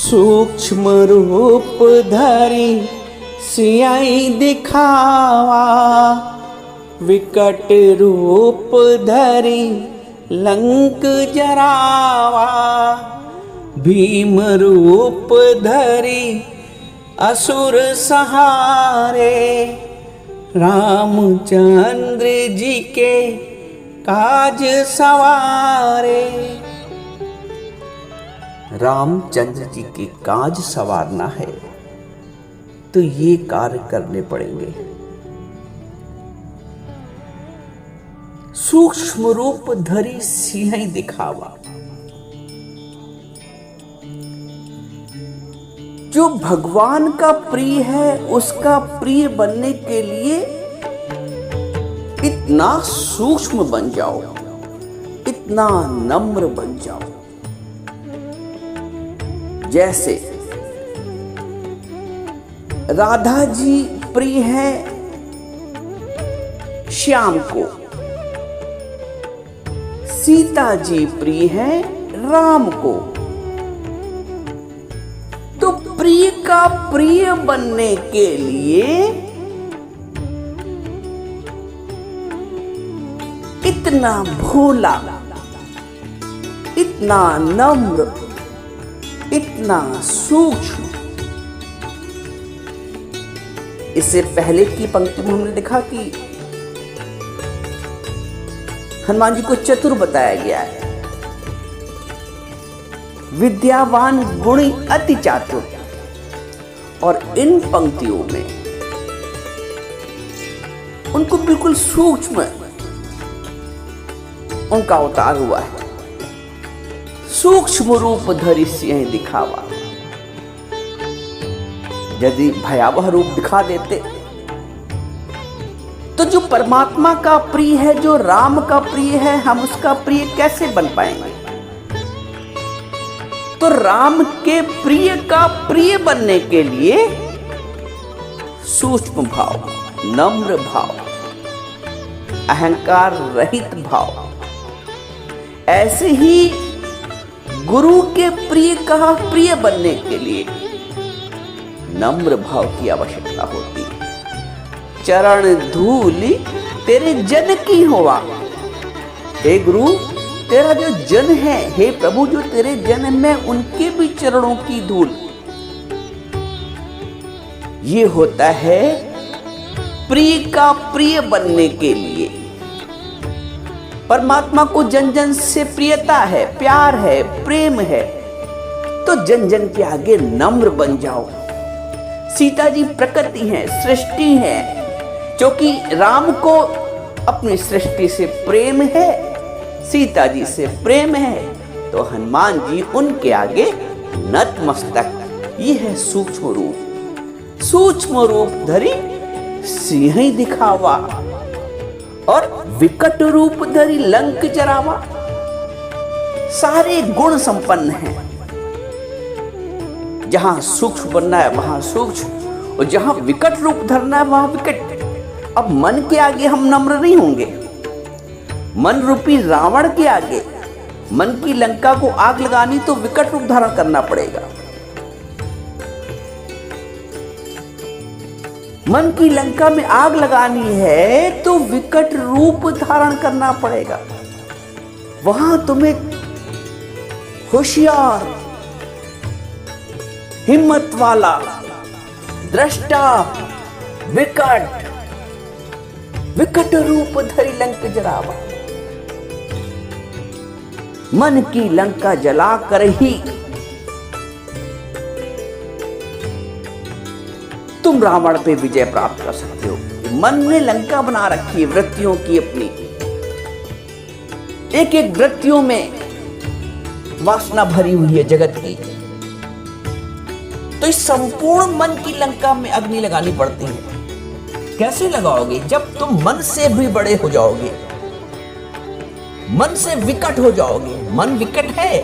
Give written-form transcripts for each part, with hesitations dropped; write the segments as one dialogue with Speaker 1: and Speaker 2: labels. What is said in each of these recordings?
Speaker 1: सूक्ष्म रूप धरी सियाई दिखावा, विकट रूप धरी लंक जरावा। भीम रूप धरी असुर सहारे, रामचंद्र जी के काज सवारे। रामचंद्र जी के काज सवारना है तो ये कार्य करने पड़ेंगे। सूक्ष्म रूप धरी सिंह दिखावा। जो भगवान का प्रिय है उसका प्रिय बनने के लिए इतना सूक्ष्म बन जाओ, इतना नम्र बन जाओ। जैसे राधा जी प्रिय है श्याम को, सीता जी प्रिय है राम को। तो प्रिय का प्रिय बनने के लिए इतना भोला, इतना नम्र, इतना सूक्ष्म। इससे पहले की पंक्ति में हमने देखा कि हनुमान जी को चतुर बताया गया है, विद्यावान गुणी अति चातुर। और इन पंक्तियों में उनको बिल्कुल सूक्ष्म उनका अवतार हुआ है। सूक्ष्म रूप धरि सिंह दिखावा। यदि भयावह रूप दिखा देते तो जो परमात्मा का प्रिय है, जो राम का प्रिय है, हम उसका प्रिय कैसे बन पाएंगे? तो राम के प्रिय का प्रिय बनने के लिए सूक्ष्म भाव, नम्र भाव, अहंकार रहित भाव, ऐसे ही गुरु के प्रिय का प्रिय बनने के लिए नम्र भाव की आवश्यकता होती है। चरण धूलि तेरे जन की होवा। हे गुरु, तेरा जो जन है, हे प्रभु जो तेरे जन में, उनके भी चरणों की धूल। ये होता है प्रिय का प्रिय बनने के लिए। परमात्मा को जन जन से प्रियता है, प्यार है, प्रेम है, तो जन जन के आगे नम्र बन जाओ। सीता जी प्रकृति है, सृष्टि है, क्योंकि राम को अपनी सृष्टि से प्रेम है, सीता जी से प्रेम है, तो हनुमान जी उनके आगे नतमस्तक। ये है सूक्ष्म रूप। सूक्ष्म रूप धरी सिंह दिखावा और विकट रूप धरी लंक जरावा। सारे गुण संपन्न हैं। जहां सूक्ष्म बनना है वहां सूक्ष्म, और जहां विकट रूप धरना है वहां विकट। अब मन के आगे हम नम्र नहीं होंगे। मन रूपी रावण के आगे, मन की लंका को आग लगानी तो विकट रूप धारण करना पड़ेगा। मन की लंका में आग लगानी है तो विकट रूप धारण करना पड़ेगा। वहां तुम्हें होशियार, हिम्मत वाला, दृष्टा, विकट रूप धरि लंक जरावा। मन की लंका जला कर ही तुम रावण पे विजय प्राप्त कर सकते हो। मन ने लंका बना रखी है वृत्तियों की अपनी। एक एक वृत्तियों में वासना भरी हुई है जगत की। तो इस संपूर्ण मन की लंका में अग्नि लगानी पड़ती है। कैसे लगाओगे? जब तुम मन से भी बड़े हो जाओगे, मन से विकट हो जाओगे। मन विकट है,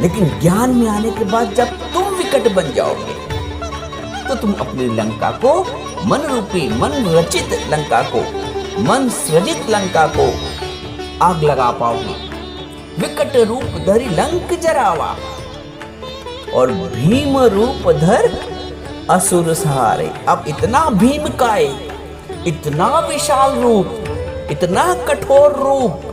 Speaker 1: लेकिन ज्ञान में आने के बाद जब तुम विकट बन जाओगे तो तुम अपनी लंका को, मन रूपी, मन रचित लंका को, मन सृजित लंका को आग लगा पाओगे। विकट रूप धरि लंक जरावा, और भीम रूप धर असुर सहारे। अब इतना भीम काय, इतना विशाल रूप, इतना कठोर रूप,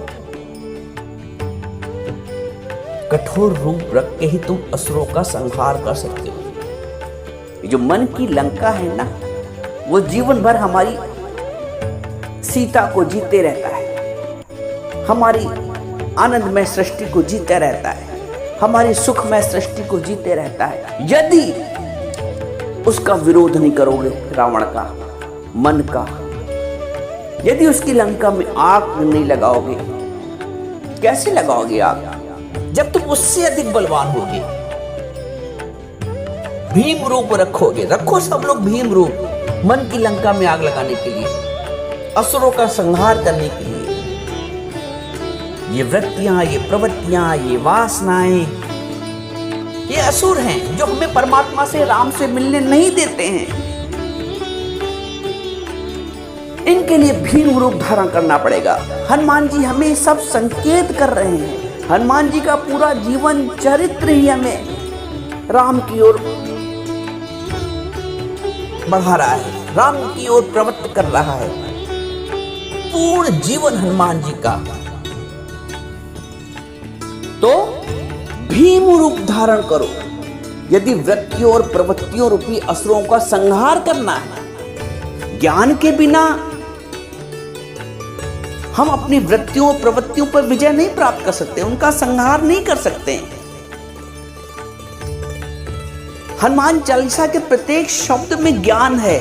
Speaker 1: कठोर रूप रख के ही तुम असुरों का संहार कर सकते हो। जो मन की लंका है ना, वो जीवन भर हमारी सीता को जीते रहता है, हमारी आनंदमय सृष्टि को जीते रहता है, हमारी सुखमय सृष्टि को जीते रहता है। यदि उसका विरोध नहीं करोगे, रावण का मन का, यदि उसकी लंका में आग नहीं लगाओगे, कैसे लगाओगे आग? जब तुम उससे अधिक बलवान होगे, भीम रूप रखोगे। रखो सब लोग भीम रूप, मन की लंका में आग लगाने के लिए, असुरों का संहार करने के लिए। ये वृत्तियां, ये प्रवृत्तियां, ये वासनाएं, ये असुर हैं जो हमें परमात्मा से, राम से मिलने नहीं देते हैं। इनके लिए भीम रूप धारण करना पड़ेगा। हनुमान जी हमें सब संकेत कर रहे हैं। हनुमान जी का पूरा जीवन चरित्र ही हमें राम की ओर बढ़ा रहा है, राम की ओर प्रवृत्त कर रहा है। पूर्ण जीवन हनुमान जी का। तो भीम रूप धारण करो यदि वृत्तियों और प्रवृत्तियों रूपी असुरों का संहार करना है। ज्ञान के बिना हम अपनी वृत्तियों और प्रवृत्तियों पर विजय नहीं प्राप्त कर सकते, उनका संहार नहीं कर सकते। हनुमान चालीसा के प्रत्येक शब्द में ज्ञान है,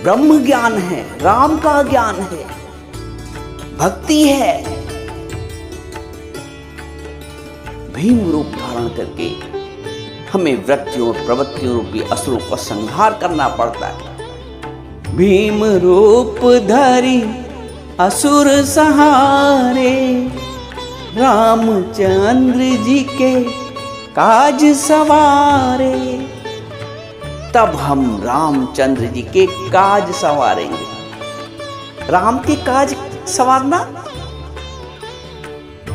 Speaker 1: ब्रह्म ज्ञान है, राम का ज्ञान है, भक्ति है। भीम रूप धारण करके हमें वृत्तियों और प्रवृत्तियों रूपी असुरों का संहार करना पड़ता है। भीम रूप धरि असुर सहारे, रामचंद्र जी के काज सवारे। तब हम रामचंद्र जी के काज सवारेंगे। राम के काज सवारना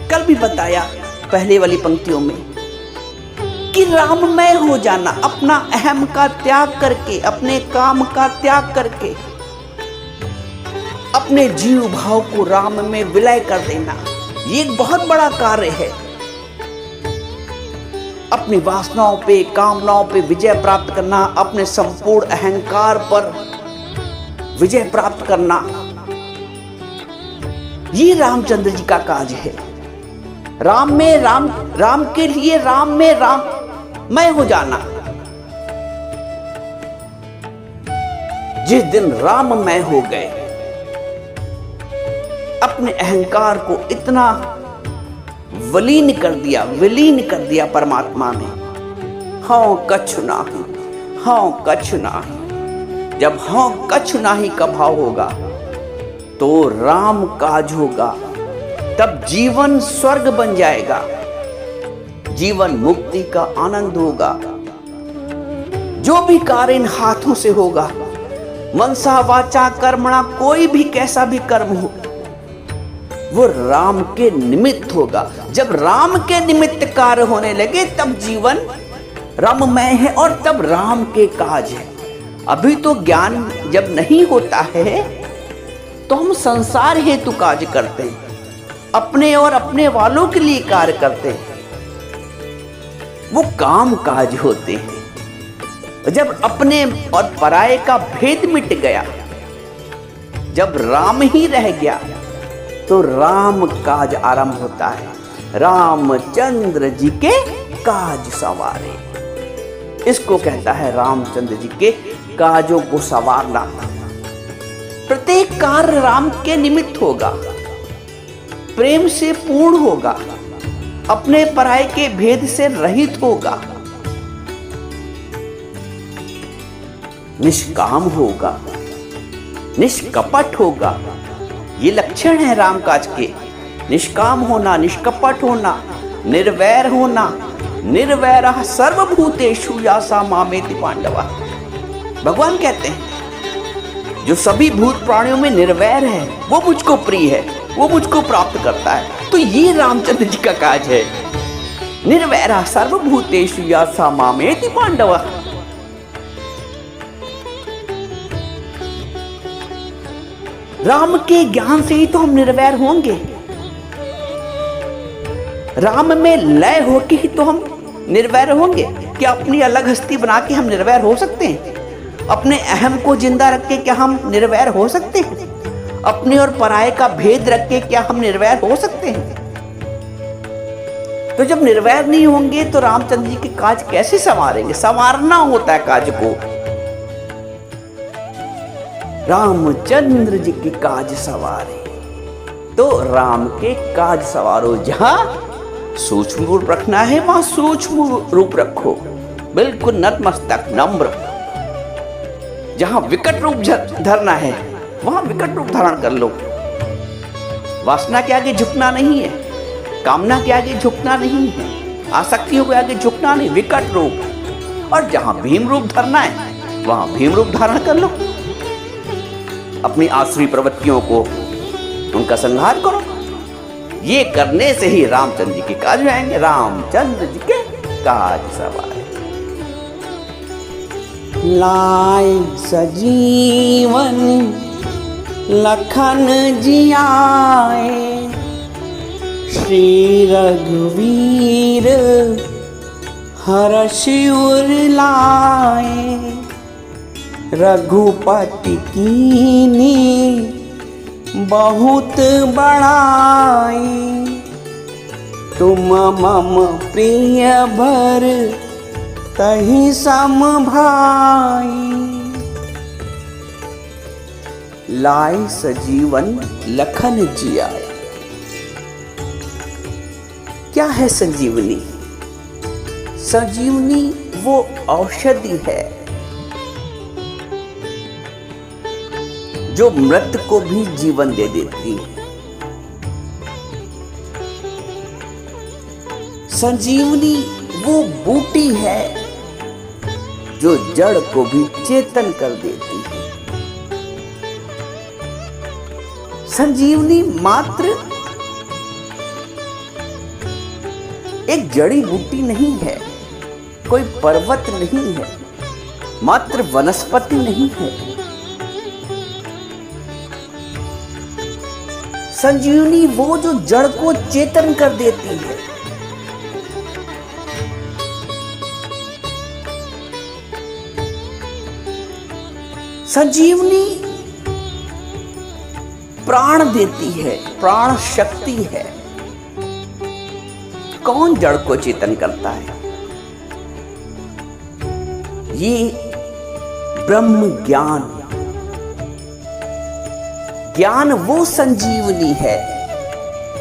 Speaker 1: कल भी बताया पहले वाली पंक्तियों में कि राममय हो जाना, अपना अहम का त्याग करके, अपने काम का त्याग करके अपने जीव भाव को राम में विलय कर देना, ये एक बहुत बड़ा कार्य है। अपनी वासनाओं पे, कामनाओं पे विजय प्राप्त करना, अपने संपूर्ण अहंकार पर विजय प्राप्त करना, ये रामचंद्र जी का काज है। राम में राम के लिए राम में राममय हो जाना। जिस दिन राममय हो गए, अपने अहंकार को इतना विलीन कर दिया परमात्मा में। हाँ कछु नाही, हाँ कछु नाही। जब हाँ कछु नाही का भाव होगा तो राम काज होगा, तब जीवन स्वर्ग बन जाएगा, जीवन मुक्ति का आनंद होगा। जो भी कार्य इन हाथों से होगा, मनसा वाचा कर्मणा, कोई भी कैसा भी कर्म हो, वो राम के निमित्त होगा। जब राम के निमित्त कार्य होने लगे तब जीवन राममय है और तब राम के काज है। अभी तो ज्ञान जब नहीं होता है तो हम संसार हेतु कार्य करते हैं, अपने और अपने वालों के लिए कार्य करते हैं, वो काम काज होते हैं। जब अपने और पराये का भेद मिट गया, जब राम ही रह गया, तो राम काज आरंभ होता है। रामचंद्र जी के काज सवारे, इसको कहता है रामचंद्र जी के काजों को सवारना। प्रत्येक कार्य राम के निमित्त होगा, प्रेम से पूर्ण होगा, अपने पराये के भेद से रहित होगा, निष्काम होगा, निष्कपट होगा। ये लक्षण है राम काज के। निष्काम होना, निष्कपट होना, निर्वैर होना। निर्वैरः सर्वभूतेषु यासा मामेति पांडवा। भगवान कहते हैं जो सभी भूत प्राणियों में निर्वैर है वो मुझको प्रिय है, वो मुझको प्राप्त करता है। तो ये रामचंद्र जी का काज है। निर्वैरा सर्वभूतेषु यथा मामेति पांडव। राम के ज्ञान से ही तो हम निर्वैर होंगे। राम में लय होके ही तो हम निर्वैर होंगे। क्या अपनी अलग हस्ती बना के हम निर्वैर हो सकते हैं? अपने अहम को जिंदा रख के क्या हम निर्वैर हो सकते हैं? अपने और पराये का भेद रख के क्या हम निर्वैर हो सकते हैं? तो जब निर्वैर नहीं होंगे तो रामचंद्र जी के काज कैसे संवारेंगे? संवारना होता है काज को। रामचंद्र जी के काज सवारे, तो राम के काज सवारो। जहां सूक्ष्म रूप रखना है वहां सूक्ष्म रूप रखो, बिल्कुल नतमस्तक नम्र। जहां विकट रूप धरना है वहां विकट रूप धारण कर लो। वासना के आगे झुकना नहीं है, कामना के आगे झुकना नहीं है, आसक्तियों के आगे झुकना नहीं, विकट रूप। और जहां भीम रूप धरना है वहां भीम रूप धारण कर लो। अपनी आसुरी प्रवृत्तियों को उनका संहार करो। ये करने से ही रामचंद्र जी के काज में आएंगे। रामचंद्र जी के काज सवारे। लाए सजीवन लखन जियाए, श्री रघुवीर हर्ष उर लाए। रघुपति कीन्ही बहुत बड़ाई, तुम मम प्रिय भर तहि सम भाई। लाए सजीवन लखन जियाए। क्या है संजीवनी? संजीवनी वो औषधि है जो मृत को भी जीवन दे देती है। संजीवनी वो बूटी है जो जड़ को भी चेतन कर देती है। संजीवनी मात्र एक जड़ी बूटी नहीं है, कोई पर्वत नहीं है, मात्र वनस्पति नहीं है। संजीवनी वो जो जड़ को चेतन कर देती है। संजीवनी प्राण देती है, प्राण शक्ति है। कौन जड़ को चेतन करता है? ये ब्रह्म ज्ञान। ज्ञान वो संजीवनी है।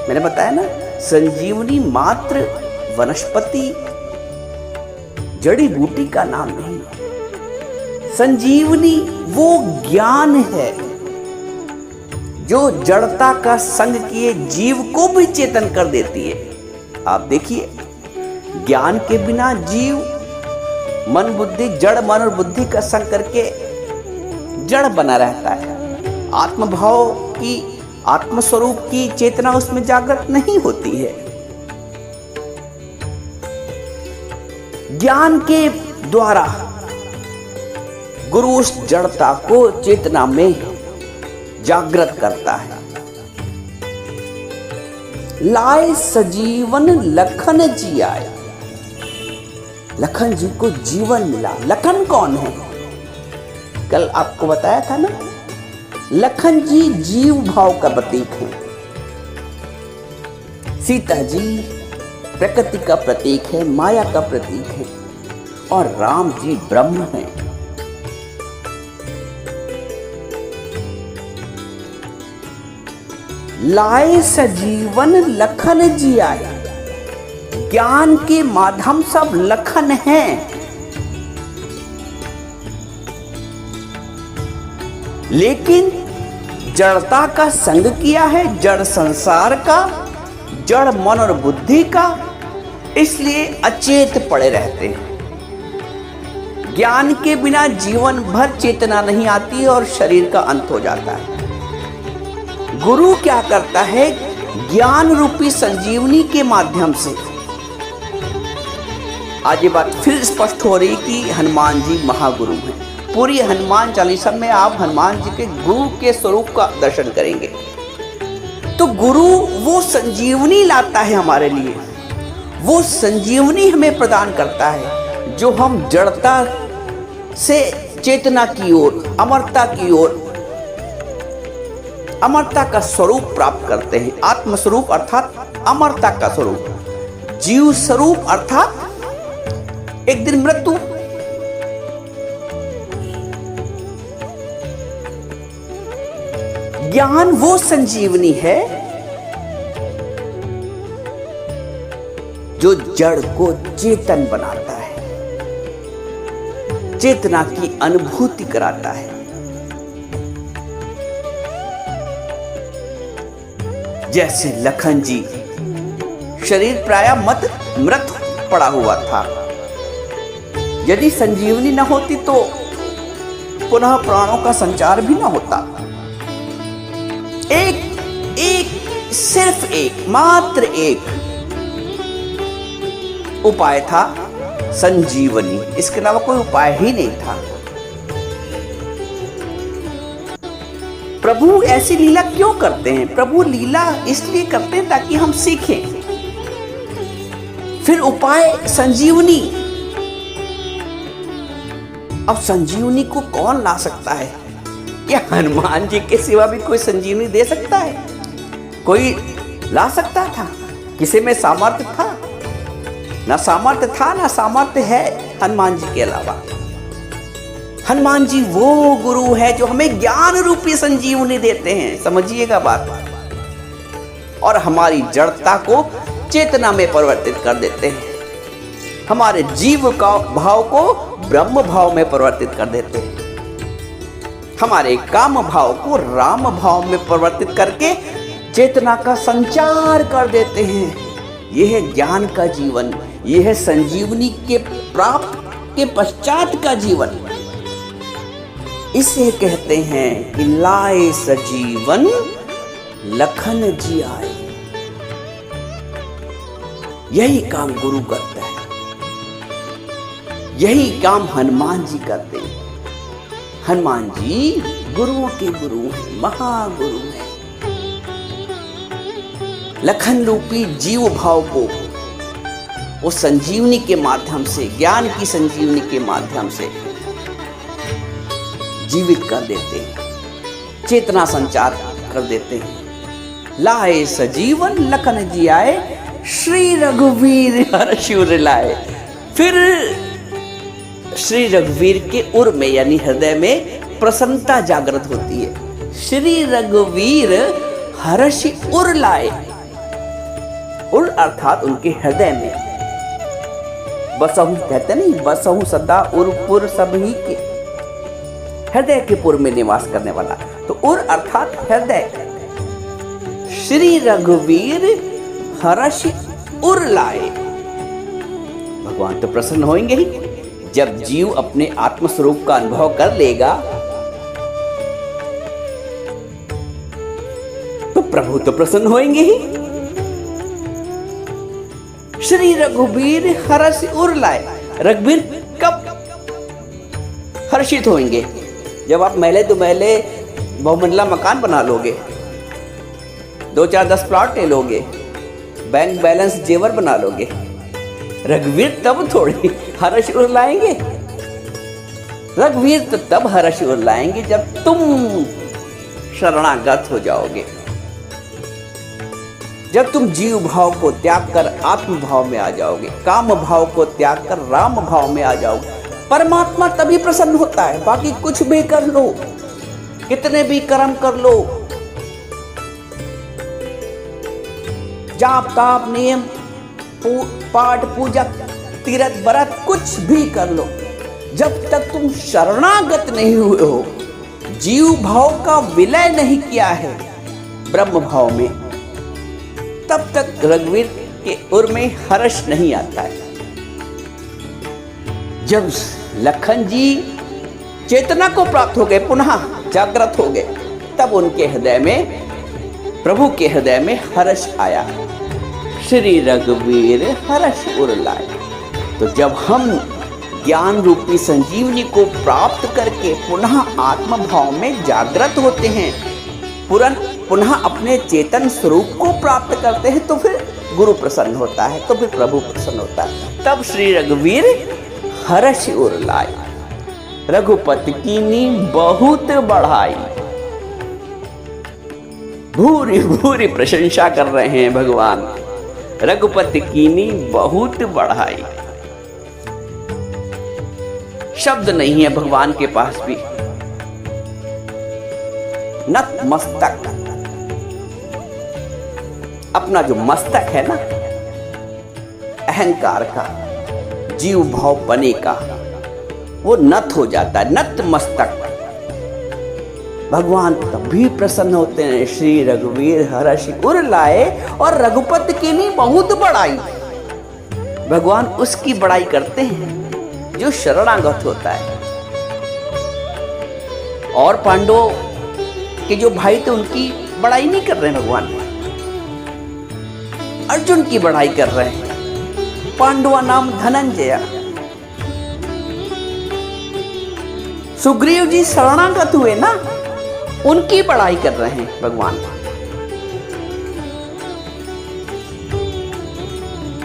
Speaker 1: मैंने बताया ना, संजीवनी मात्र वनस्पति जड़ी बूटी का नाम नहीं। संजीवनी वो ज्ञान है जो जड़ता का संग किए जीव को भी चेतन कर देती है। आप देखिए, ज्ञान के बिना जीव मन बुद्धि, जड़ मन और बुद्धि का संग करके जड़ बना रहता है। आत्मभाव की, आत्मस्वरूप की चेतना उसमें जागृत नहीं होती है। ज्ञान के द्वारा गुरु उस जड़ता को चेतना में जागृत करता है। लाए सजीवन लखन जियाए। लखन जी को जीवन मिला। लखन कौन है? कल आपको बताया था ना, लखन जी जीव भाव का प्रतीक है। सीता जी प्रकृति का प्रतीक है, माया का प्रतीक है, और राम जी ब्रह्म हैं। लाए सजीवन लखन जियाए। ज्ञान के माध्यम सब लखन हैं, लेकिन जड़ता का संग किया है, जड़ संसार का, जड़ मन और बुद्धि का, इसलिए अचेत पड़े रहते हैं। ज्ञान के बिना जीवन भर चेतना नहीं आती और शरीर का अंत हो जाता है। गुरु क्या करता है? ज्ञान रूपी संजीवनी के माध्यम से। आज ये बात फिर स्पष्ट हो रही कि हनुमान जी महागुरु हैं। पूरी हनुमान चालीसा में आप हनुमान जी के गुरु के स्वरूप का दर्शन करेंगे। तो गुरु वो संजीवनी लाता है हमारे लिए, वो संजीवनी हमें प्रदान करता है जो हम जड़ता से चेतना की ओर, अमरता की ओर, अमरता का स्वरूप प्राप्त करते हैं। आत्म स्वरूप अर्थात अमरता का स्वरूप, जीव स्वरूप अर्थात एक दिन मृत्यु। ज्ञान वो संजीवनी है जो जड़ को चेतन बनाता है, चेतना की अनुभूति कराता है। जैसे लखन जी शरीर प्राय मृत पड़ा हुआ था, यदि संजीवनी न होती तो पुनः प्राणों का संचार भी न होता। सिर्फ एक, मात्र एक उपाय था, संजीवनी। इसके अलावा कोई उपाय ही नहीं था। प्रभु ऐसी लीला क्यों करते हैं? प्रभु लीला इसलिए करते हैं ताकि हम सीखें। फिर उपाय संजीवनी। अब संजीवनी को कौन ला सकता है? क्या हनुमान जी के सिवा भी कोई संजीवनी दे सकता है? कोई ला सकता था? किसी में सामर्थ्य था? ना सामर्थ्य था ना सामर्थ्य है हनुमान जी के अलावा। हनुमान जी वो गुरु है जो हमें ज्ञान रूपी संजीवनी देते हैं, समझिएगा बात, और हमारी जड़ता को चेतना में परिवर्तित कर देते हैं, हमारे जीव का भाव को ब्रह्म भाव में परिवर्तित कर देते हैं, हमारे काम भाव को राम भाव में परिवर्तित करके चेतना का संचार कर देते हैं। यह है ज्ञान का जीवन, यह है संजीवनी के प्राप्त के पश्चात का जीवन। इसे कहते हैं कि लाए सजीवन लखन जी आए। यही काम गुरु करता है, यही काम हनुमान जी करते हैं। हनुमान जी गुरुओं के गुरु हैं, महागुरु हैं। लखन रूपी जीव भाव को वो संजीवनी के माध्यम से, ज्ञान की संजीवनी के माध्यम से जीवित कर देते हैं, चेतना संचार कर देते हैं। लाए सजीवन लखन जी आए, श्री रघुवीर हर्षि उर लाए। फिर श्री रघुवीर के उर में यानी हृदय में प्रसन्नता जागृत होती है। श्री रघुवीर हर्षि उर लाए। उर अर्थात उनके हृदय में। बसहु कहते नहीं, बसहु सदा उरपुर सभी के, हृदय के पुर में निवास करने वाला। तो उर अर्थात हृदय। श्री रघुवीर हर्षि उर लाए। भगवान तो प्रसन्न होंगे ही। जब जीव अपने आत्मस्वरूप का अनुभव कर लेगा तो प्रभु तो प्रसन्न होंगे ही। श्री रघुवीर हर्षि उर लाए। रघुवीर कब हर्षित होंगे? जब आप मैले दो मैले बहुमंजिला मकान बना लोगे, 2-4-10 प्लॉट ले लोगे, बैंक बैलेंस जेवर बना लोगे। रघुवीर तब थोड़ी हर्ष उर लाएंगे। रघुवीर तो तब हर्ष उर लाएंगे जब तुम शरणागत हो जाओगे, जब तुम जीव भाव को त्याग कर आत्म भाव में आ जाओगे, काम भाव को त्याग कर राम भाव में आ जाओगे। परमात्मा तभी प्रसन्न होता है। बाकी कुछ भी कर लो, कितने भी कर्म कर लो, जाप ताप नियम पाठ पूजा तीर्थ व्रत कुछ भी कर लो, जब तक तुम शरणागत नहीं हुए हो, जीव भाव का विलय नहीं किया है ब्रह्म भाव में, तब तक रघुवीर के उर में हर्ष नहीं आता है। जब लखन जी चेतना को प्राप्त हो गए, पुनः जागृत हो गए, तब उनके हृदय में प्रभु के हृदय में हर्ष आया। श्री रघुवीर हर्ष उर लाए। तो जब हम ज्ञान रूपी संजीवनी को प्राप्त करके पुनः आत्म भाव में जागृत होते हैं, पुनः अपने चेतन स्वरूप को प्राप्त करते हैं, तो फिर गुरु प्रसन्न होता है, तो फिर प्रभु प्रसन्न होता है। तब श्री रघुवीर हर्ष उर लाए। रघुपति कीनी बहुत बढ़ाई। भूरी भूरी प्रशंसा कर रहे हैं भगवान। रघुपति कीनी बहुत बढ़ाई। शब्द नहीं है भगवान के पास भी। नतमस्तक, अपना जो मस्तक है ना, अहंकार का, जीव भाव बने का, वो नत हो जाता है, नतमस्तक। भगवान तभी प्रसन्न होते हैं। श्री रघुवीर हर्ष उर लाए और रघुपति की नहीं बहुत बढ़ाई। भगवान उसकी बड़ाई करते हैं जो शरणागत होता है। और पांडवों के जो भाई थे उनकी बड़ाई नहीं कर रहे हैं भगवान, अर्जुन की बड़ाई कर रहे हैं। पांडवा नाम धनंजय। सुग्रीव जी शरणागत हुए ना, उनकी बड़ाई कर रहे हैं भगवान।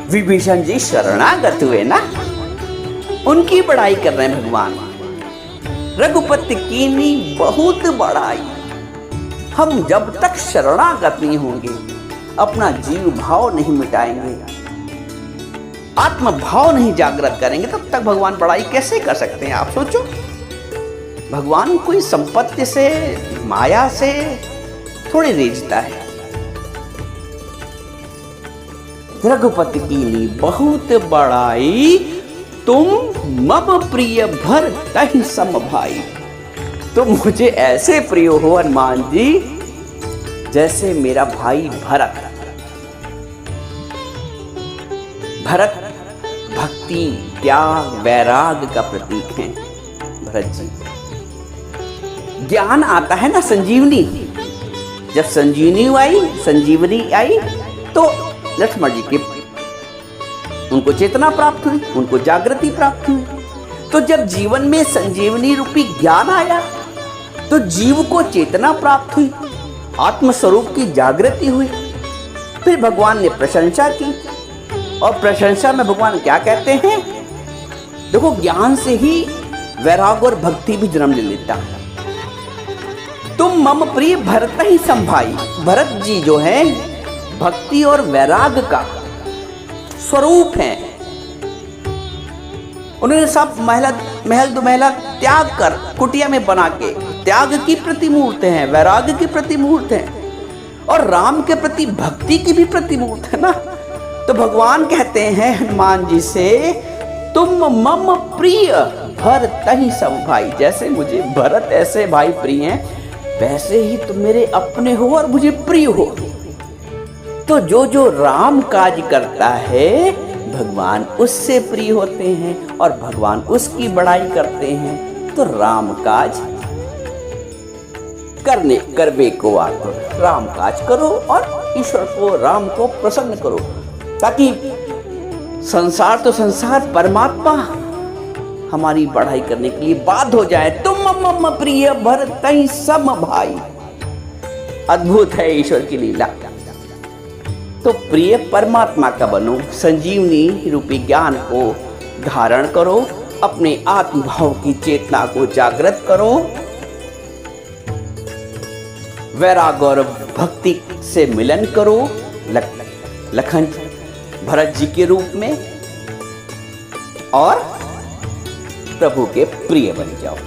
Speaker 1: विभीषण जी शरणागत हुए ना, उनकी बड़ाई कर रहे हैं भगवान। रघुपति कीनी बहुत बड़ाई। हम जब तक शरणागत नहीं होंगे, अपना जीव भाव नहीं मिटाएंगे, आत्म भाव नहीं जागृत करेंगे, तब तक भगवान बड़ाई कैसे कर सकते हैं? आप सोचो, भगवान कोई संपत्ति से, माया से थोड़ी रीझता है। रघुपति कीनी बहुत बड़ाई, तुम मम प्रिय भरत सम भाई। तुम मुझे ऐसे प्रिय हो हनुमान जी जैसे मेरा भाई भरत। भरत भक्ति, त्याग, वैराग का प्रतीक है भरत जी। ज्ञान आता है ना, संजीवनी। जब संजीवनी आई तो लक्ष्मण जी के उनको चेतना प्राप्त हुई, उनको जागृति प्राप्त हुई। तो जब जीवन में संजीवनी रूपी ज्ञान आया तो जीव को चेतना प्राप्त हुई, आत्मस्वरूप की जागृति हुई। फिर भगवान ने प्रशंसा की, और प्रशंसा में भगवान क्या कहते हैं? देखो, ज्ञान से ही वैराग और भक्ति भी जन्म ले लेता है। तुम मम प्रिय भरत ही संभाई। भरत जी जो है भक्ति और वैराग का स्वरूप है। उन्होंने सब महल दुमहला त्याग कर कुटिया में बना के त्याग की प्रतिमूर्त हैं, वैराग की प्रतिमूर्त हैं, और राम के प्रति भक्ति की भी प्रतिमूर्त है ना। तो भगवान कहते हैं हनुमान जी से, तुम मम प्रिय भरत ही सम भाई। जैसे मुझे भरत ऐसे भाई प्रिय हैं, वैसे ही तुम मेरे अपने हो और मुझे प्रिय हो। तो जो राम काज करता है, भगवान उससे प्रिय होते हैं और भगवान उसकी बड़ाई करते हैं। तो राम काज करवे को आतुर। राम काज करो और ईश्वर को, राम को प्रसन्न करो, ताकि संसार तो संसार, परमात्मा हमारी बढ़ाई करने के लिए बाध्य हो जाए। तुम मम प्रिय भरत ही सम भाई। अद्भुत है ईश्वर की लीला। तो प्रिय परमात्मा का बनो, संजीवनी रूपी ज्ञान को धारण करो, अपने आत्मभाव की चेतना को जागृत करो, वैराग और भक्ति से मिलन करो, लखन भरत जी के रूप में, और प्रभु के प्रिय बन जाओ।